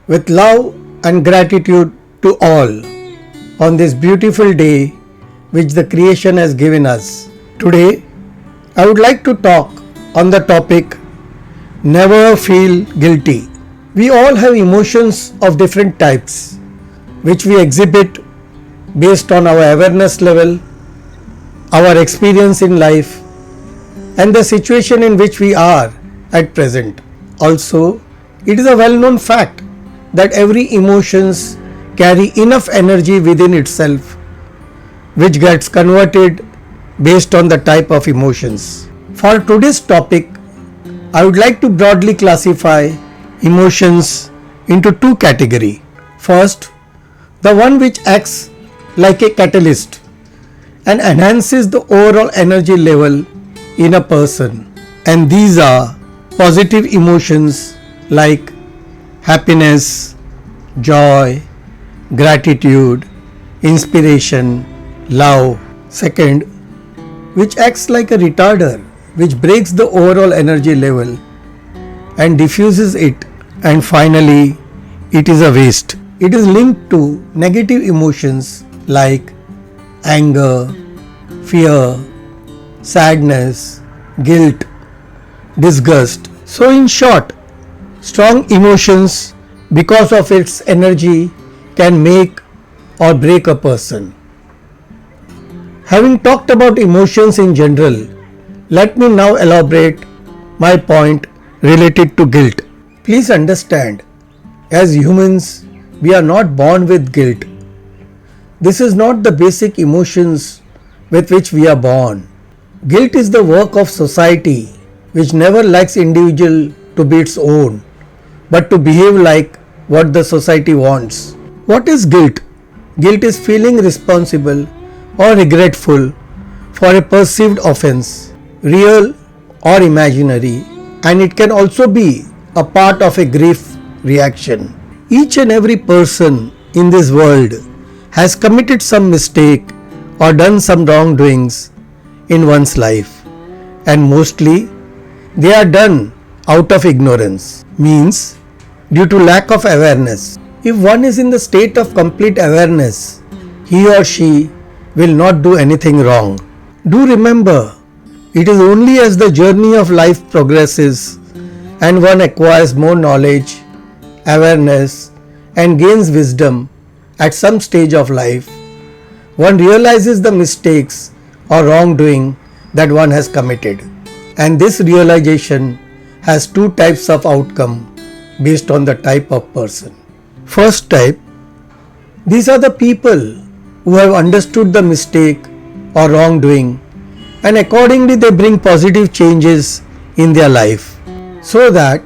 with love and gratitude to all on this beautiful day which the creation has given us. Today, I would like to talk on the topic never feel guilty. We all have emotions of different types which we exhibit based on our awareness level, our experience in life, and the situation in which we are at present. Also, it is a well-known fact that every emotions carry enough energy within itself which gets converted based on the type of emotions. For today's topic, I would like to broadly classify emotions into two categories. First, the one which acts like a catalyst and enhances the overall energy level in a person, and these are positive emotions like happiness, joy, gratitude, inspiration, love. Second, which acts like a retarder which breaks the overall energy level and diffuses it, and finally it is a waste. It is linked to negative emotions like anger, fear, sadness, guilt, disgust. So in short, strong emotions because of its energy can make or break a person. Having talked about emotions in general, let me now elaborate my point related to guilt. Please understand, as humans, we are not born with guilt. This is not the basic emotions with which we are born. Guilt is the work of society which never likes individual to be its own, but to behave like what the society wants. What is guilt? Guilt is feeling responsible or regretful for a perceived offense, real or imaginary, and it can also be a part of a grief reaction. Each and every person in this world has committed some mistake or done some wrongdoings in one's life, and mostly they are done out of ignorance, means due to lack of awareness. If one is in the state of complete awareness, he or she will not do anything wrong. Do remember, it is only as the journey of life progresses and one acquires more knowledge, awareness, and gains wisdom at some stage of life, one realizes the mistakes or wrongdoing that one has committed. And this realization has two types of outcome based on the type of person. First type, these are the people who have understood the mistake or wrongdoing, and accordingly they bring positive changes in their life so that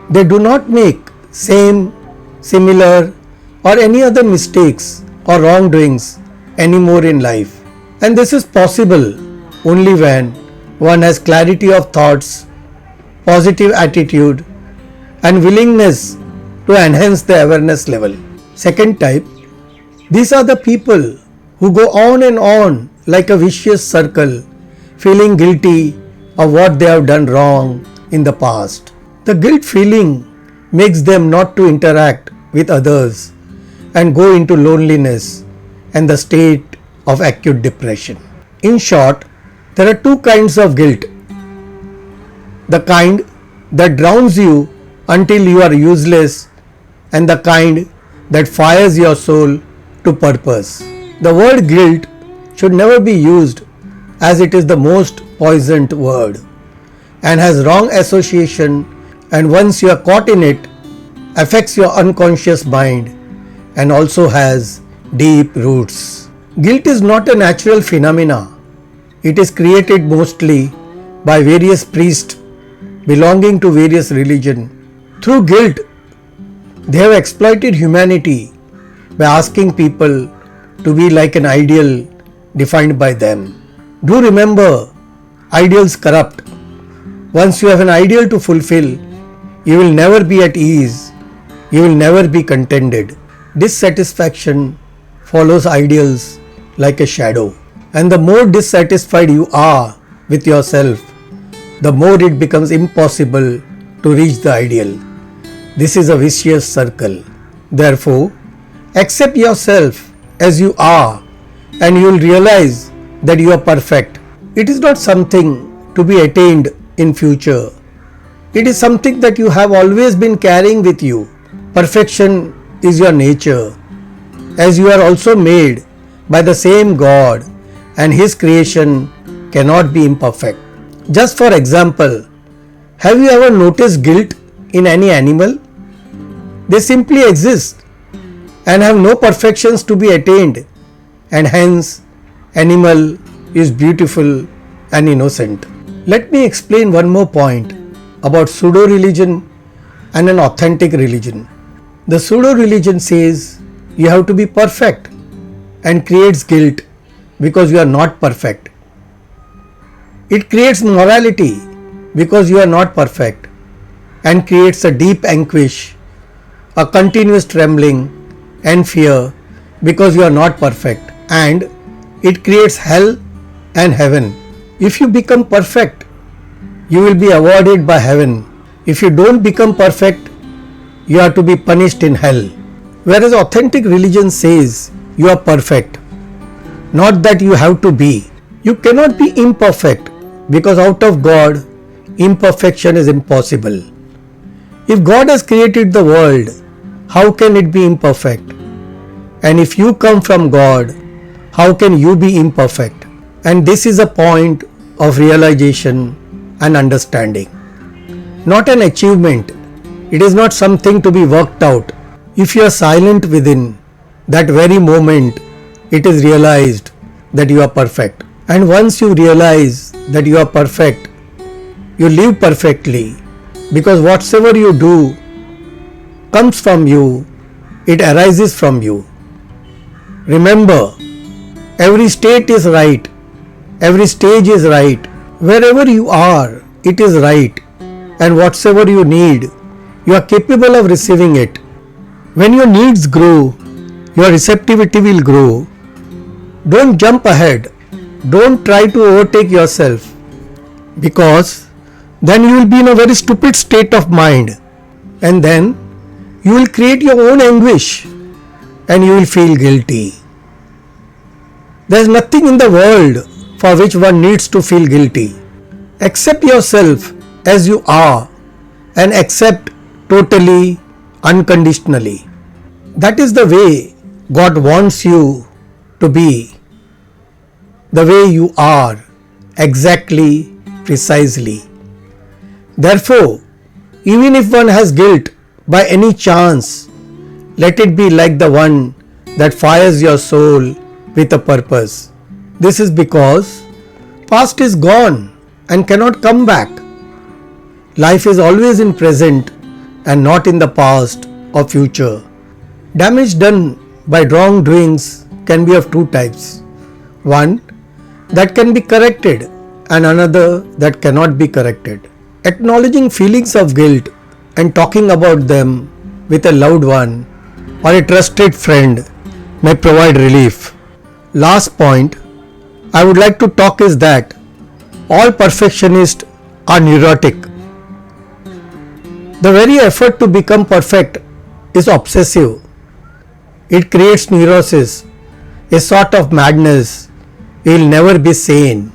they do not make same, similar or any other mistakes or wrongdoings anymore in life. And this is possible only when one has clarity of thoughts, positive attitude, and willingness to enhance the awareness level. Second type, these are the people who go on and on like a vicious circle, feeling guilty of what they have done wrong in the past. The guilt feeling makes them not to interact with others and go into loneliness and the state of acute depression. In short, there are two kinds of guilt. The kind that drowns you until you are useless, and the kind that fires your soul to purpose. The word guilt should never be used, as it is the most poisoned word and has wrong association, and once you are caught in it, affects your unconscious mind and also has deep roots. Guilt is not a natural phenomena. It is created mostly by various priests belonging to various religions. Through guilt, they have exploited humanity by asking people to be like an ideal defined by them. Do remember, ideals corrupt. Once you have an ideal to fulfill, you will never be at ease. You will never be contented. Dissatisfaction follows ideals like a shadow. And the more dissatisfied you are with yourself, the more it becomes impossible to reach the ideal. This is a vicious circle. Therefore, accept yourself as you are and you will realize that you are perfect. It is not something to be attained in future. It is something that you have always been carrying with you. Perfection is your nature, as you are also made by the same God and His creation cannot be imperfect. Just for example, have you ever noticed guilt in any animal? They simply exist and have no perfections to be attained, and hence animal is beautiful and innocent. Let me explain one more point about pseudo religion and an authentic religion. The pseudo religion says you have to be perfect and creates guilt because you are not perfect. It creates morality because you are not perfect and creates a deep anguish, a continuous trembling and fear because you are not perfect, and it creates hell and heaven. If you become perfect, you will be awarded by heaven. If you don't become perfect, you are to be punished in hell. Whereas authentic religion says you are perfect, not that you have to be. You cannot be imperfect because out of God, imperfection is impossible. If God has created the world, how can it be imperfect? And if you come from God, how can you be imperfect? And this is a point of realization and understanding. Not an achievement. It is not something to be worked out. If you are silent within, that very moment it is realized that you are perfect. And once you realize that you are perfect, you live perfectly, because whatsoever you do comes from you, it arises from you. Remember, every state is right, every stage is right. Wherever you are, it is right, and whatsoever you need, you are capable of receiving it. When your needs grow, your receptivity will grow. Don't jump ahead. Don't try to overtake yourself, because then you will be in a very stupid state of mind, and then you will create your own anguish and you will feel guilty. There is nothing in the world for which one needs to feel guilty. Accept yourself as you are and accept totally, unconditionally. That is the way God wants you to be. The way you are, exactly, precisely. Therefore, even if one has guilt by any chance, let it be like the one that fires your soul with a purpose. This is because past is gone and cannot come back. Life is always in present and not in the past or future. Damage done by wrongdoings can be of two types. One that can be corrected and another that cannot be corrected. Acknowledging feelings of guilt and talking about them with a loved one or a trusted friend may provide relief. Last point I would like to talk is that all perfectionists are neurotic. The very effort to become perfect is obsessive. It creates neurosis, a sort of madness. You will never be sane.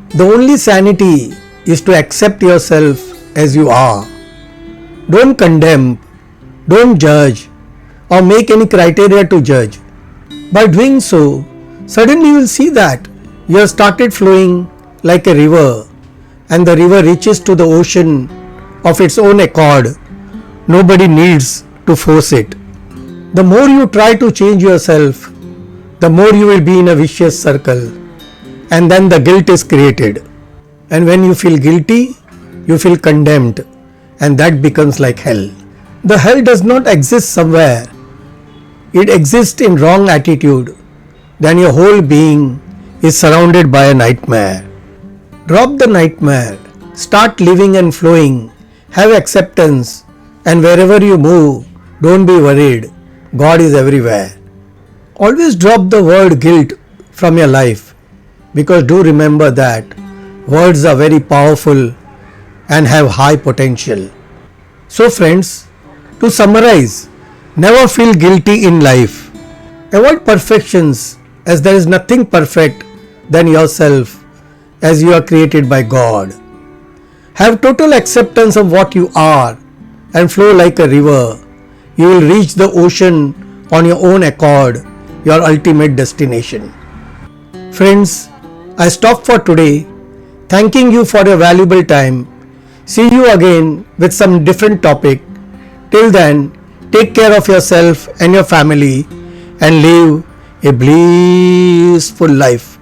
The only sanity is to accept yourself as you are. Don't condemn, don't judge, or make any criteria to judge. By doing so, suddenly you will see that you have started flowing like a river, and the river reaches to the ocean of its own accord. Nobody needs to force it. The more you try to change yourself, the more you will be in a vicious circle, and then the guilt is created. And when you feel guilty, you feel condemned, and that becomes like hell. The hell does not exist somewhere. It exists in wrong attitude. Then your whole being is surrounded by a nightmare. Drop the nightmare. Start living and flowing. Have acceptance. And wherever you move, don't be worried. God is everywhere. Always drop the word guilt from your life, because do remember that words are very powerful and have high potential. So friends, To summarize, never feel guilty in life. Avoid perfections as there is nothing perfect than yourself as you are created by God. Have total acceptance of what you are and flow like a river. You will reach the ocean on your own accord, your ultimate destination. Friends, I stop for today, thanking you for your valuable time. See you again with some different topic. Till then, take care of yourself and your family and live a blissful life.